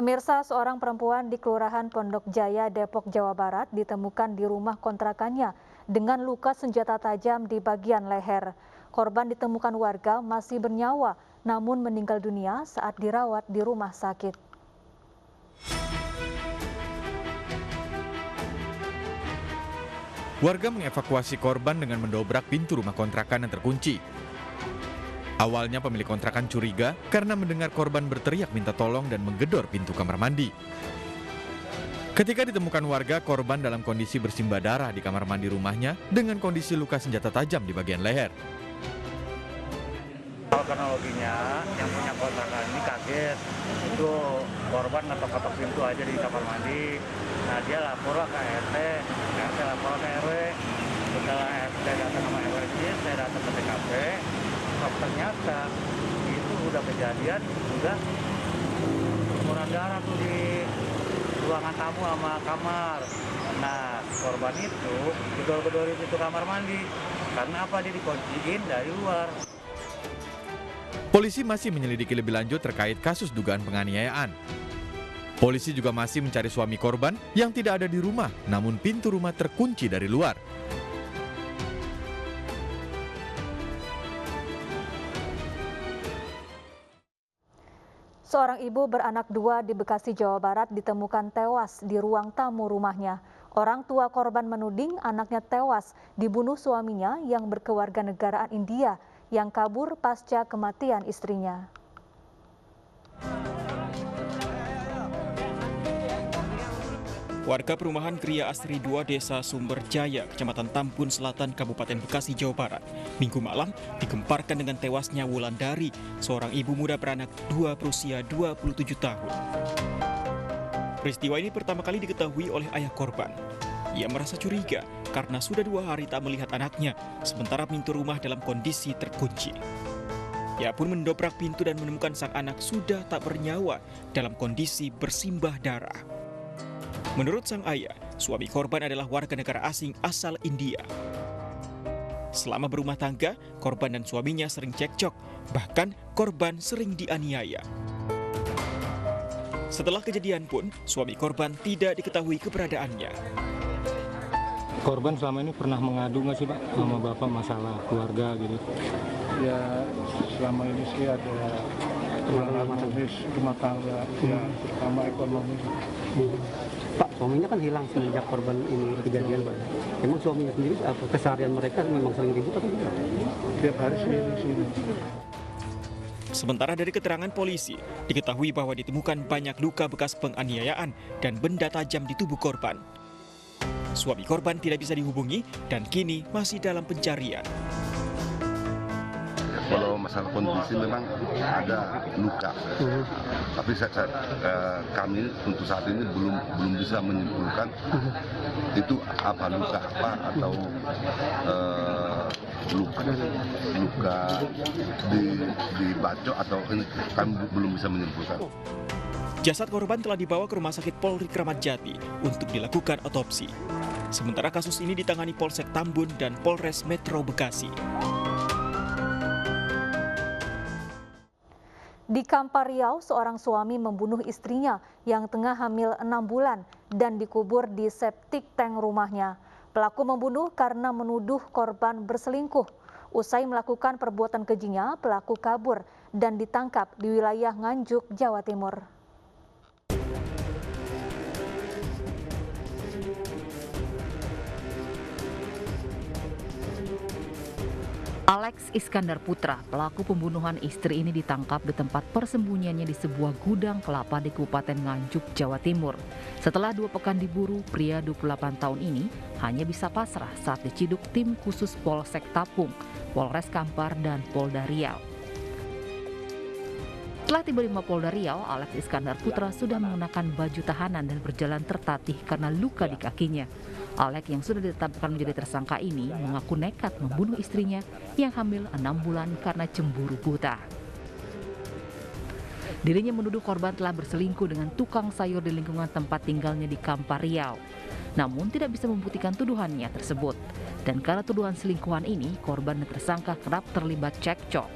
Pemirsa, seorang perempuan di Kelurahan Pondok Jaya, Depok, Jawa Barat ditemukan di rumah kontrakannya dengan luka senjata tajam di bagian leher. Korban ditemukan warga masih bernyawa, namun meninggal dunia saat dirawat di rumah sakit. Warga mengevakuasi korban dengan mendobrak pintu rumah kontrakan yang terkunci. Awalnya pemilik kontrakan curiga karena mendengar korban berteriak minta tolong dan menggedor pintu kamar mandi. Ketika ditemukan warga, korban dalam kondisi bersimbah darah di kamar mandi rumahnya dengan kondisi luka senjata tajam di bagian leher. Kalau kronologinya, yang punya kontrakan ini kaget, itu korban ngetok-ngetok pintu aja di kamar mandi. Nah dia lapor ke RT, RT lapor ke RW. Setelah RT datang sama RW, saya datang ke TKP. Ternyata itu udah kejadian, udah kumuran darah tuh di ruangan tamu sama kamar. Nah korban itu gedor-gedorin itu kamar mandi. Karena apa, dia dikunciin dari luar. Polisi masih menyelidiki lebih lanjut terkait kasus dugaan penganiayaan. Polisi juga masih mencari suami korban yang tidak ada di rumah, namun pintu rumah terkunci dari luar. Seorang ibu beranak dua di Bekasi, Jawa Barat ditemukan tewas di ruang tamu rumahnya. Orang tua korban menuding anaknya tewas dibunuh suaminya yang berkewarganegaraan India yang kabur pasca kematian istrinya. Warga perumahan Gria Asri 2 Desa Sumberjaya, Kecamatan Tambun Selatan, Kabupaten Bekasi, Jawa Barat, Minggu malam digemparkan dengan tewasnya Wulandari, seorang ibu muda beranak dua berusia 27 tahun. Peristiwa ini pertama kali diketahui oleh ayah korban. Ia merasa curiga karena sudah 2 hari tak melihat anaknya, sementara pintu rumah dalam kondisi terkunci. Ia pun mendobrak pintu dan menemukan sang anak sudah tak bernyawa dalam kondisi bersimbah darah. Menurut sang ayah, suami korban adalah warga negara asing asal India. Selama berumah tangga, korban dan suaminya sering cekcok, bahkan korban sering dianiaya. Setelah kejadian pun, suami korban tidak diketahui keberadaannya. Korban selama ini pernah mengadu nggak sih Pak sama Bapak masalah keluarga gitu? Ya selama ini sih ada rumah tangga, ya terutama ekonomi. Pak, suaminya kan hilang semenjak korban ini kejadian, Pak. Emang suaminya sendiri apa keseharian mereka memang sering ribut atau tidak? Tiap hari sini. Sementara dari keterangan polisi, diketahui bahwa ditemukan banyak luka bekas penganiayaan dan benda tajam di tubuh korban. Suami korban tidak bisa dihubungi dan kini masih dalam pencarian. Kalau masalah kondisi memang ada luka, tapi kami untuk saat ini belum bisa menyimpulkan itu apa luka apa atau luka di bacok atau ini kami belum bisa menyimpulkan. Jasad korban telah dibawa ke Rumah Sakit Polri Kramat Jati untuk dilakukan otopsi. Sementara kasus ini ditangani Polsek Tambun dan Polres Metro Bekasi. Di Kampar Riau, seorang suami membunuh istrinya yang tengah hamil 6 bulan dan dikubur di septic tank rumahnya. Pelaku membunuh karena menuduh korban berselingkuh. Usai melakukan perbuatan kejinya, pelaku kabur dan ditangkap di wilayah Nganjuk, Jawa Timur. Alex Iskandar Putra, pelaku pembunuhan istri ini ditangkap di tempat persembunyiannya di sebuah gudang kelapa di Kabupaten Nganjuk, Jawa Timur. Setelah 2 pekan diburu, pria 28 tahun ini hanya bisa pasrah saat diciduk tim khusus Polsek Tapung, Polres Kampar, dan Polda Riau. Setelah tiba di Mapolda Riau, Alex Iskandar Putra sudah mengenakan baju tahanan dan berjalan tertatih karena luka di kakinya. Alex yang sudah ditetapkan menjadi tersangka ini mengaku nekat membunuh istrinya yang hamil 6 bulan karena cemburu buta. Dirinya menuduh korban telah berselingkuh dengan tukang sayur di lingkungan tempat tinggalnya di Kampar Riau. Namun tidak bisa membuktikan tuduhannya tersebut. Dan karena tuduhan selingkuhan ini, korban dan tersangka kerap terlibat cekcok.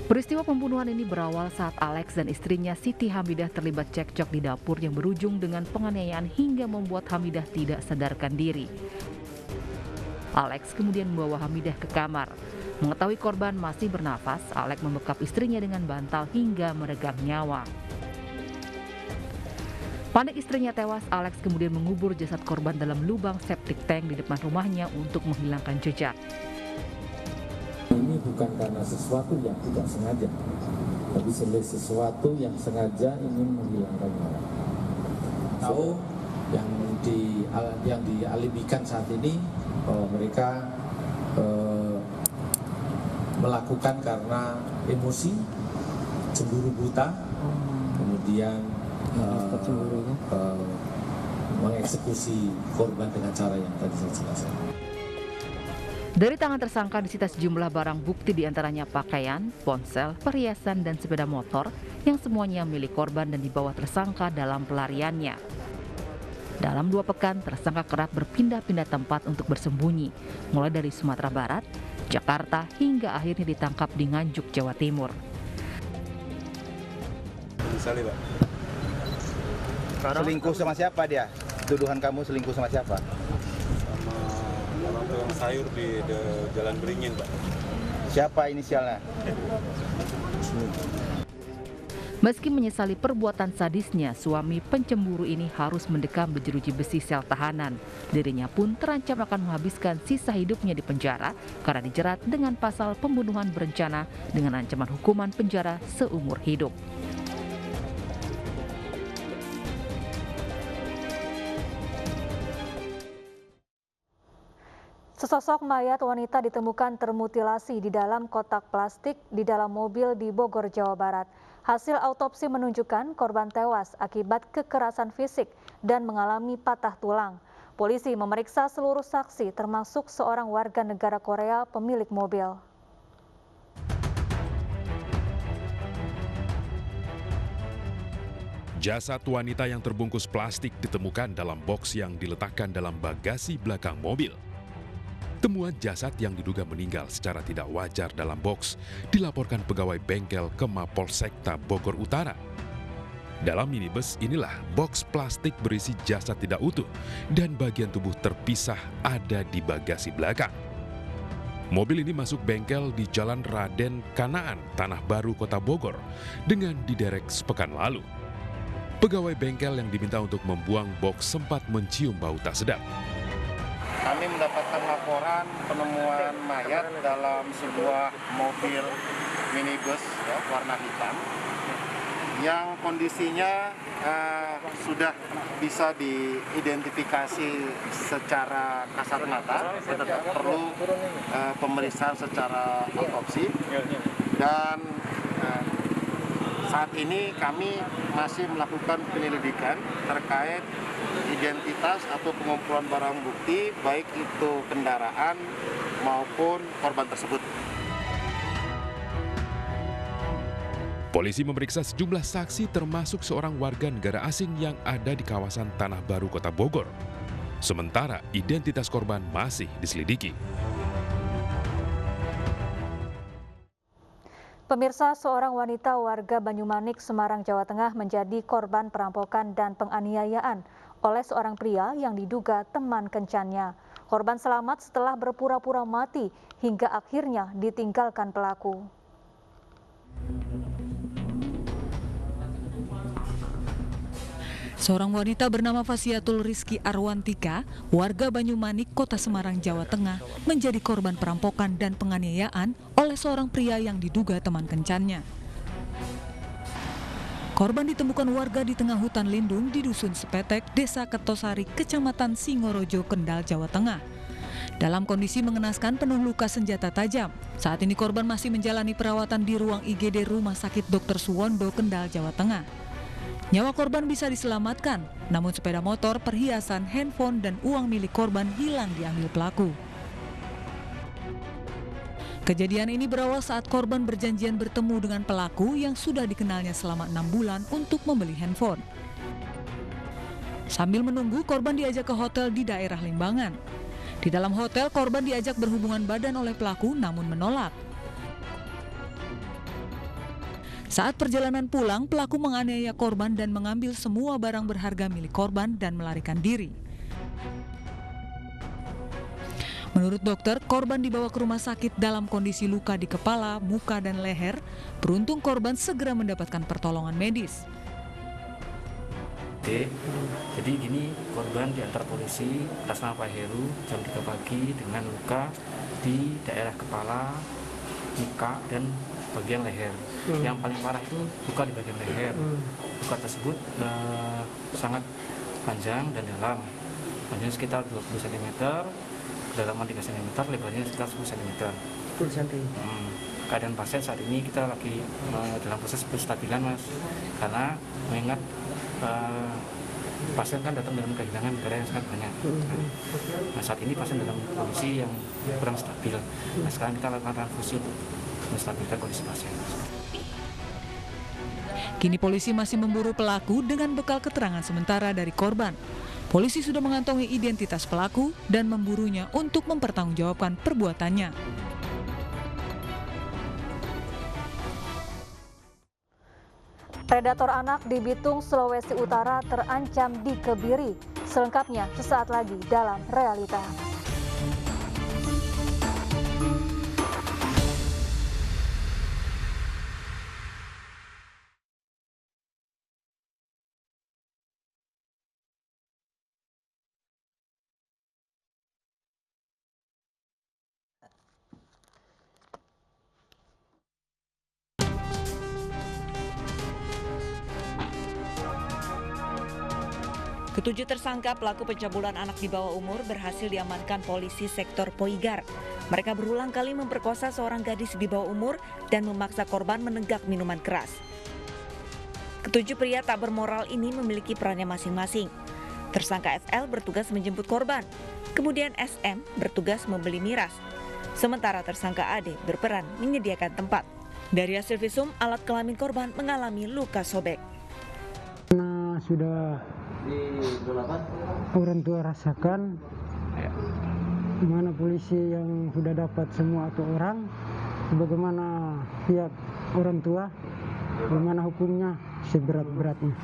Peristiwa pembunuhan ini berawal saat Alex dan istrinya Siti Hamidah terlibat cekcok di dapur yang berujung dengan penganiayaan hingga membuat Hamidah tidak sadarkan diri. Alex kemudian membawa Hamidah ke kamar. Mengetahui korban masih bernafas, Alex membekap istrinya dengan bantal hingga meregang nyawa. Panik istrinya tewas, Alex kemudian mengubur jasad korban dalam lubang septic tank di depan rumahnya untuk menghilangkan jejak. Ini bukan karena sesuatu yang tidak sengaja, tapi sesuatu yang sengaja ingin menghilangkan nyawa. Tahu yang dialibikan saat ini bahwa mereka melakukan karena emosi, cemburu buta, kemudian mengeksekusi korban dengan cara yang tadi saya jelaskan. Dari tangan tersangka disita sejumlah barang bukti diantaranya pakaian, ponsel, perhiasan, dan sepeda motor yang semuanya milik korban dan dibawa tersangka dalam pelariannya. Dalam 2 pekan, tersangka kerap berpindah-pindah tempat untuk bersembunyi, mulai dari Sumatera Barat, Jakarta, hingga akhirnya ditangkap di Nganjuk, Jawa Timur. Misalnya, Pak, selingkuh sama siapa dia? Tuduhan kamu selingkuh sama siapa? Orang tukang sayur di Jalan Beringin, Pak. Siapa inisialnya? Meski menyesali perbuatan sadisnya, suami pencemburu ini harus mendekam berjeruji besi sel tahanan. Dirinya pun terancam akan menghabiskan sisa hidupnya di penjara karena dijerat dengan pasal pembunuhan berencana dengan ancaman hukuman penjara seumur hidup. Sesosok mayat wanita ditemukan termutilasi di dalam kotak plastik di dalam mobil di Bogor, Jawa Barat. Hasil autopsi menunjukkan korban tewas akibat kekerasan fisik dan mengalami patah tulang. Polisi memeriksa seluruh saksi termasuk seorang warga negara Korea pemilik mobil. Jasad wanita yang terbungkus plastik ditemukan dalam boks yang diletakkan dalam bagasi belakang mobil. Temuan jasad yang diduga meninggal secara tidak wajar dalam boks dilaporkan pegawai bengkel ke Mapolsekta Bogor Utara. Dalam minibus inilah boks plastik berisi jasad tidak utuh dan bagian tubuh terpisah ada di bagasi belakang. Mobil ini masuk bengkel di Jalan Raden Kanaan, Tanah Baru, Kota Bogor dengan diderek sepekan lalu. Pegawai bengkel yang diminta untuk membuang boks sempat mencium bau tak sedap. Kami mendapatkan laporan penemuan mayat dalam sebuah mobil minibus warna hitam yang kondisinya sudah bisa diidentifikasi secara kasat mata, perlu pemeriksaan secara autopsi, dan saat ini kami masih melakukan penyelidikan terkait identitas atau pengumpulan barang bukti, baik itu kendaraan maupun korban tersebut. Polisi memeriksa sejumlah saksi termasuk seorang warga negara asing yang ada di kawasan Tanah Baru, Kota Bogor. Sementara identitas korban masih diselidiki. Pemirsa, seorang wanita warga Banyumanik, Semarang, Jawa Tengah menjadi korban perampokan dan penganiayaan oleh seorang pria yang diduga teman kencannya. Korban selamat setelah berpura-pura mati hingga akhirnya ditinggalkan pelaku. Seorang wanita bernama Fasiatul Rizki Arwantika, warga Banyumanik, Kota Semarang, Jawa Tengah, menjadi korban perampokan dan penganiayaan oleh seorang pria yang diduga teman kencannya. Korban ditemukan warga di tengah hutan lindung di Dusun Sepetek, Desa Ketosari, Kecamatan Singorojo, Kendal, Jawa Tengah. Dalam kondisi mengenaskan penuh luka senjata tajam. Saat ini korban masih menjalani perawatan di ruang IGD Rumah Sakit Dr. Suwondo, Kendal, Jawa Tengah. Nyawa korban bisa diselamatkan, namun sepeda motor, perhiasan, handphone, dan uang milik korban hilang diambil pelaku. Kejadian ini berawal saat korban berjanjian bertemu dengan pelaku yang sudah dikenalnya selama 6 bulan untuk membeli handphone. Sambil menunggu, korban diajak ke hotel di daerah Limbangan. Di dalam hotel, korban diajak berhubungan badan oleh pelaku namun menolak. Saat perjalanan pulang, pelaku menganiaya korban dan mengambil semua barang berharga milik korban dan melarikan diri. Menurut dokter, korban dibawa ke rumah sakit dalam kondisi luka di kepala, muka, dan leher. Beruntung korban segera mendapatkan pertolongan medis. Jadi gini, korban diantar polisi atas nama Pak Heru jam 3 pagi dengan luka di daerah kepala, muka, dan bagian leher. Yang paling parah itu luka di bagian leher. Luka tersebut sangat panjang dan dalam, panjangnya sekitar 20 cm, kedalaman 3 cm, lebarnya sekitar 10 cm. Keadaan pasien saat ini kita lagi dalam proses penstabilan, Mas, karena mengingat pasien kan datang dengan kehilangan darah yang sangat banyak. Nah, saat ini pasien dalam kondisi yang kurang stabil. Nah, sekarang kita lakukan transfusi untuk menstabilkan kondisi pasien. Kini polisi masih memburu pelaku dengan bekal keterangan sementara dari korban. Polisi sudah mengantongi identitas pelaku dan memburunya untuk mempertanggungjawabkan perbuatannya. Predator anak di Bitung, Sulawesi Utara terancam dikebiri. Selengkapnya sesaat lagi dalam Realita. Ketujuh tersangka pelaku pencabulan anak di bawah umur berhasil diamankan polisi sektor Poigar. Mereka berulang kali memperkosa seorang gadis di bawah umur dan memaksa korban menenggak minuman keras. Ketujuh pria tak bermoral ini memiliki perannya masing-masing. Tersangka FL bertugas menjemput korban, kemudian SM bertugas membeli miras. Sementara tersangka AD berperan menyediakan tempat. Dari hasil visum, alat kelamin korban mengalami luka sobek. Karena sudah orang tua rasakan, mana polisi yang sudah dapat semua atau orang, bagaimana pihak orang tua, bagaimana hukumnya seberat-beratnya.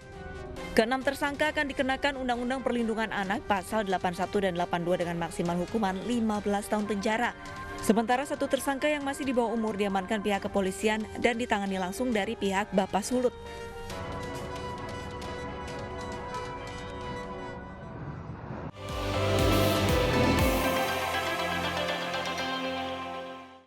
Keenam tersangka akan dikenakan Undang-Undang Perlindungan Anak pasal 81 dan 82 dengan maksimal hukuman 15 tahun penjara. Sementara satu tersangka yang masih di bawah umur diamankan pihak kepolisian dan ditangani langsung dari pihak Bapak Sulut.